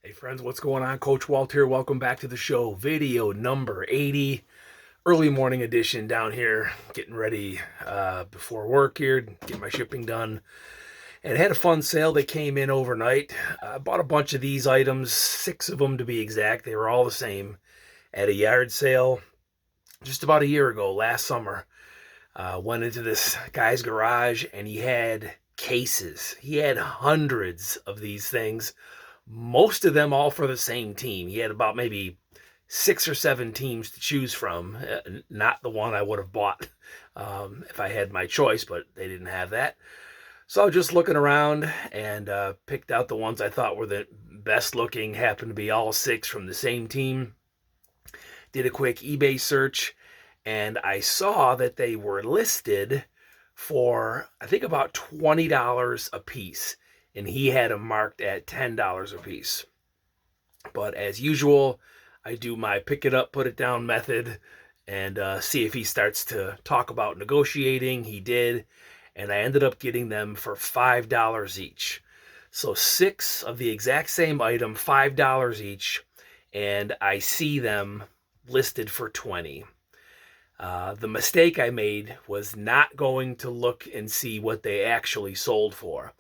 Hey friends, what's going on? Coach Walt here. Welcome back to the show. Video number 80, early morning edition down here, getting ready before work here, get my shipping done. And had a fun sale that came in overnight. I bought a bunch of these items, 6 of them to be exact. They were all the same at a yard sale just about a year ago, last summer. Went into this guy's garage and he had cases. He had hundreds of these things, most of them all for the same team. He had about maybe 6 or 7 teams to choose from, not the one I would have bought if I had my choice, but they didn't have that. So I was just looking around and picked out the ones I thought were the best looking, happened to be all 6 from the same team. Did a quick eBay search and I saw that they were listed for, I think, about $20 a piece. And he had them marked at $10 a piece. But as usual, I do my pick it up, put it down method and see if he starts to talk about negotiating. He did, and I ended up getting them for $5 each. So 6 of the exact same item, $5 each, and I see them listed for $20. The mistake I made was not going to look and see what they actually sold for.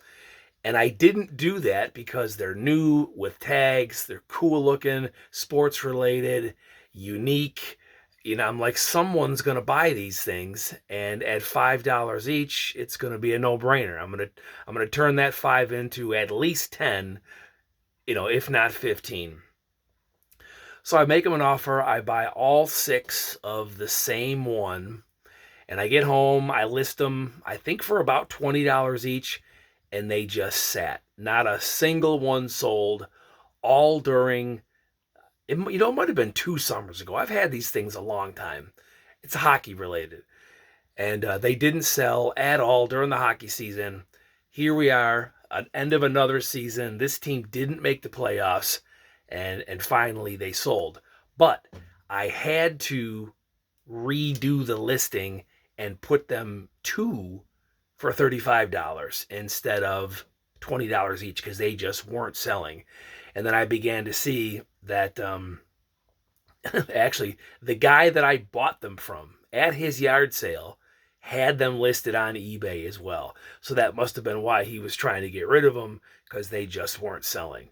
And I didn't do that because they're new with tags, they're cool looking, sports related, unique. I'm like, someone's going to buy these things, and at $5 each, it's going to be a no-brainer. I'm going to turn that 5 into at least 10, if not 15. So I make them an offer. I buy all 6 of the same one, and I get home, I list them, I think for about $20 each, and they just sat. Not a single one sold, all during, it might have been 2 summers ago. I've had these things a long time. It's hockey related. And they didn't sell at all during the hockey season. Here we are, at end of another season. This team didn't make the playoffs, and finally they sold. But I had to redo the listing and put them for $35 instead of $20 each because they just weren't selling. And then I began to see that actually the guy that I bought them from at his yard sale had them listed on eBay as well. So that must have been why he was trying to get rid of them, because they just weren't selling.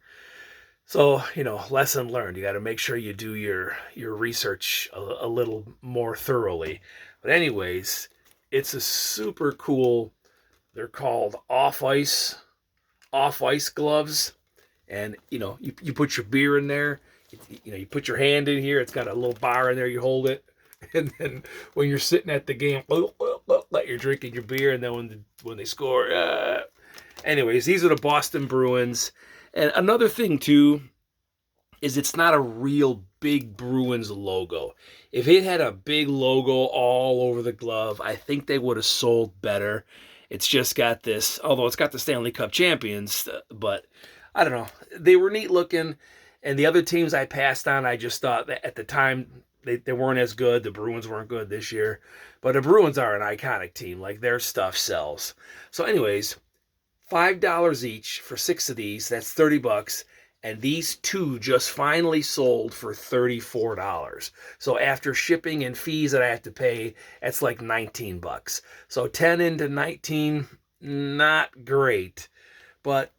So, lesson learned. You got to make sure you do your research a little more thoroughly. But anyways, it's a super cool, they're called off-ice gloves. And, you put your beer in there. You put your hand in here. It's got a little bar in there. You hold it. And then when you're sitting at the game, you're drinking your beer. And then when they score. Anyways, these are the Boston Bruins. And another thing, too, is it's not a real big Bruins logo. If it had a big logo all over the glove, I think they would have sold better. It's just got this, although it's got the Stanley Cup champions, but I don't know. They were neat looking, and the other teams I passed on, I just thought that at the time they weren't as good. The Bruins weren't good this year, but the Bruins are an iconic team. Like, their stuff sells. So anyways, $5 each for 6 of these. That's $30. And these 2 just finally sold for $34. So after shipping and fees that I have to pay, that's like $19. So 10 into 19, not great. But,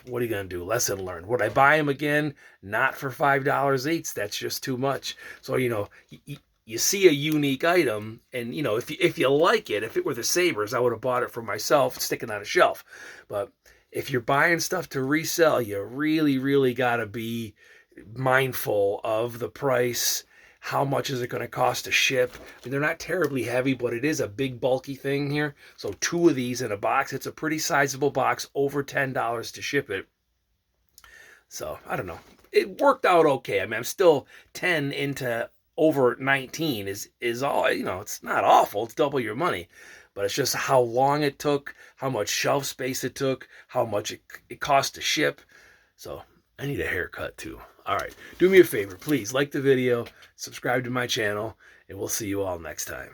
what are you going to do? Lesson learned. Would I buy them again? Not for $5 each. That's just too much. So, you see a unique item, and, if you like it, if it were the Sabres, I would have bought it for myself, sticking on a shelf. But if you're buying stuff to resell, you really, really got to be mindful of the price. How much is it going to cost to ship? I mean, they're not terribly heavy, but it is a big, bulky thing here. So 2 of these in a box. It's a pretty sizable box, over $10 to ship it. So, I don't know. It worked out okay. I mean, I'm still 10 into over 19 is all, it's not awful. It's double your money. But it's just how long it took, how much shelf space it took, how much it cost to ship. So I need a haircut too. All right, do me a favor, please like the video, subscribe to my channel, and we'll see you all next time.